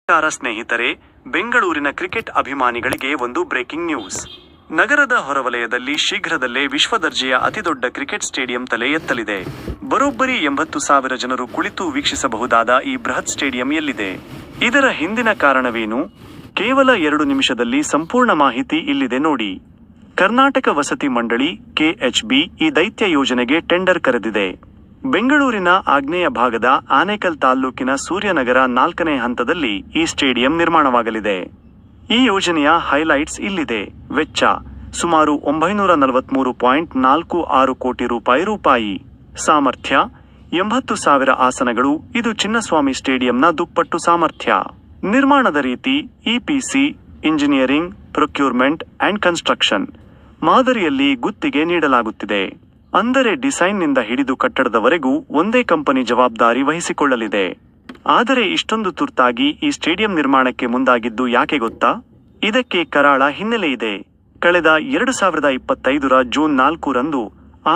ನಮಸ್ಕಾರ ಸ್ನೇಹಿತರೆ, ಬೆಂಗಳೂರಿನ ಕ್ರಿಕೆಟ್ ಅಭಿಮಾನಿಗಳಿಗೆ ಒಂದು ಬ್ರೇಕಿಂಗ್ ನ್ಯೂಸ್. ನಗರದ ಹೊರವಲಯದಲ್ಲಿ ಶೀಘ್ರದಲ್ಲೇ ವಿಶ್ವದರ್ಜೆಯ ಅತಿದೊಡ್ಡ ಕ್ರಿಕೆಟ್ ಸ್ಟೇಡಿಯಂ ತಲೆ ಎತ್ತಲಿದೆ. ಬರೋಬ್ಬರಿ 80,000 ಜನರು ಕುಳಿತು ವೀಕ್ಷಿಸಬಹುದಾದ ಈ ಬೃಹತ್ ಸ್ಟೇಡಿಯಂ ಎಲ್ಲಿದೆ? ಇದರ ಹಿಂದಿನ ಕಾರಣವೇನು? ಕೇವಲ 2 ನಿಮಿಷದಲ್ಲಿ ಸಂಪೂರ್ಣ ಮಾಹಿತಿ ಇಲ್ಲಿದೆ ನೋಡಿ. ಕರ್ನಾಟಕ ವಸತಿ ಮಂಡಳಿ (KHB) ಈ ದೈತ್ಯ ಯೋಜನೆಗೆ ಟೆಂಡರ್ ಕರೆದಿದೆ. ಬೆಂಗಳೂರಿನ ಆಗ್ನೇಯ ಭಾಗದ ಆನೇಕಲ್ ತಾಲ್ಲೂಕಿನ ಸೂರ್ಯನಗರ 4ನೇ ಹಂತದಲ್ಲಿ ಈ ಸ್ಟೇಡಿಯಂ ನಿರ್ಮಾಣವಾಗಲಿದೆ. ಈ ಯೋಜನೆಯ ಹೈಲೈಟ್ಸ್ ಇಲ್ಲಿದೆ. ವೆಚ್ಚ ಸುಮಾರು 943.46 ಕೋಟಿ ರೂಪಾಯಿ. ಸಾಮರ್ಥ್ಯ 80,000 ಆಸನಗಳು. ಇದು ಚಿನ್ನಸ್ವಾಮಿ ಸ್ಟೇಡಿಯಂನ ದುಪ್ಪಟ್ಟು ಸಾಮರ್ಥ್ಯ. ನಿರ್ಮಾಣದ ರೀತಿ EPC engineering, procurement and construction ಮಾದರಿಯಲ್ಲಿ ಗುತ್ತಿಗೆ ನೀಡಲಾಗುತ್ತಿದೆ. ಅಂದರೆ ಡಿಸೈನ್ನಿಂದ ಹಿಡಿದು ಕಟ್ಟಡದವರೆಗೂ ಒಂದೇ ಕಂಪನಿ ಜವಾಬ್ದಾರಿ ವಹಿಸಿಕೊಳ್ಳಲಿದೆ. ಆದರೆ ಇಷ್ಟೊಂದು ತುರ್ತಾಗಿ ಈ ಸ್ಟೇಡಿಯಂ ನಿರ್ಮಾಣಕ್ಕೆ ಮುಂದಾಗಿದ್ದು ಯಾಕೆ ಗೊತ್ತಾ? ಇದಕ್ಕೆ ಕರಾಳ ಹಿನ್ನೆಲೆ ಇದೆ. ಕಳೆದ 2025ರ ಜೂನ್ 4ರಂದು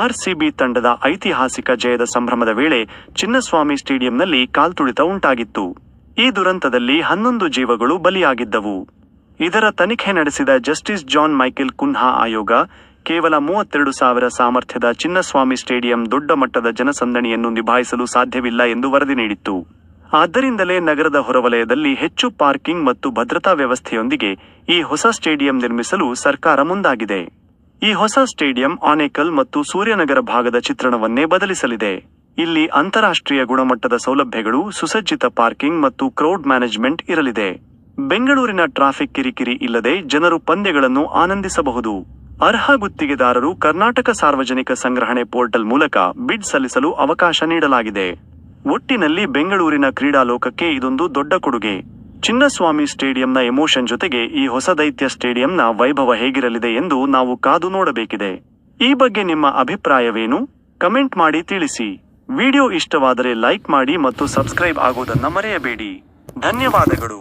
RCB ತಂಡದ ಐತಿಹಾಸಿಕ ಜಯದ ಸಂಭ್ರಮದ ವೇಳೆ ಚಿನ್ನಸ್ವಾಮಿ ಸ್ಟೇಡಿಯಂನಲ್ಲಿ ಕಾಲ್ತುಳಿತ ಉಂಟಾಗಿತ್ತು. ಈ ದುರಂತದಲ್ಲಿ 11 ಜೀವಗಳು ಬಲಿಯಾಗಿದ್ದವು. ಇದರ ತನಿಖೆ ನಡೆಸಿದ ಜಸ್ಟಿಸ್ ಜಾನ್ ಮೈಕೆಲ್ ಕುನ್ಹಾ ಆಯೋಗ ಕೇವಲ 32,000 ಸಾಮರ್ಥ್ಯದ ಚಿನ್ನಸ್ವಾಮಿ ಸ್ಟೇಡಿಯಂ ದೊಡ್ಡ ಮಟ್ಟದ ಜನಸಂದಣಿಯನ್ನು ನಿಭಾಯಿಸಲು ಸಾಧ್ಯವಿಲ್ಲ ಎಂದು ವರದಿ ನೀಡಿತ್ತು. ಆದ್ದರಿಂದಲೇ ನಗರದ ಹೊರವಲಯದಲ್ಲಿ ಹೆಚ್ಚು ಪಾರ್ಕಿಂಗ್ ಮತ್ತು ಭದ್ರತಾ ವ್ಯವಸ್ಥೆಯೊಂದಿಗೆ ಈ ಹೊಸ ಸ್ಟೇಡಿಯಂ ನಿರ್ಮಿಸಲು ಸರ್ಕಾರ ಮುಂದಾಗಿದೆ. ಈ ಹೊಸ ಸ್ಟೇಡಿಯಂ ಆನೇಕಲ್ ಮತ್ತು ಸೂರ್ಯನಗರ ಭಾಗದ ಚಿತ್ರಣವನ್ನೇ ಬದಲಿಸಲಿದೆ. ಇಲ್ಲಿ ಅಂತಾರಾಷ್ಟ್ರೀಯ ಗುಣಮಟ್ಟದ ಸೌಲಭ್ಯಗಳು, ಸುಸಜ್ಜಿತ ಪಾರ್ಕಿಂಗ್ ಮತ್ತು ಕ್ರೌಡ್ ಮ್ಯಾನೇಜ್ಮೆಂಟ್ ಇರಲಿದೆ. ಬೆಂಗಳೂರಿನ ಟ್ರಾಫಿಕ್ ಕಿರಿಕಿರಿ ಇಲ್ಲದೆ ಜನರು ಪಂದ್ಯಗಳನ್ನು ಆನಂದಿಸಬಹುದು. ಅರ್ಹ ಗುತ್ತಿಗೆದಾರರು ಕರ್ನಾಟಕ ಸಾರ್ವಜನಿಕ ಸಂಗ್ರಹಣೆ ಪೋರ್ಟಲ್ ಮೂಲಕ ಬಿಡ್ ಸಲ್ಲಿಸಲು ಅವಕಾಶ ನೀಡಲಾಗಿದೆ. ಒಟ್ಟಿನಲ್ಲಿ ಬೆಂಗಳೂರಿನ ಕ್ರೀಡಾಲೋಕಕ್ಕೆ ಇದೊಂದು ದೊಡ್ಡ ಕೊಡುಗೆ. ಚಿನ್ನಸ್ವಾಮಿ ಸ್ಟೇಡಿಯಂನ ಎಮೋಷನ್ ಜೊತೆಗೆ ಈ ಹೊಸ ದೈತ್ಯ ಸ್ಟೇಡಿಯಂನ ವೈಭವ ಹೇಗಿರಲಿದೆ ಎಂದು ನಾವು ಕಾದು ನೋಡಬೇಕಿದೆ. ಈ ಬಗ್ಗೆ ನಿಮ್ಮ ಅಭಿಪ್ರಾಯವೇನು? ಕಮೆಂಟ್ ಮಾಡಿ ತಿಳಿಸಿ. ವಿಡಿಯೋ ಇಷ್ಟವಾದರೆ ಲೈಕ್ ಮಾಡಿ ಮತ್ತು ಸಬ್ಸ್ಕ್ರೈಬ್ ಆಗೋದನ್ನ ಮರೆಯಬೇಡಿ. ಧನ್ಯವಾದಗಳು.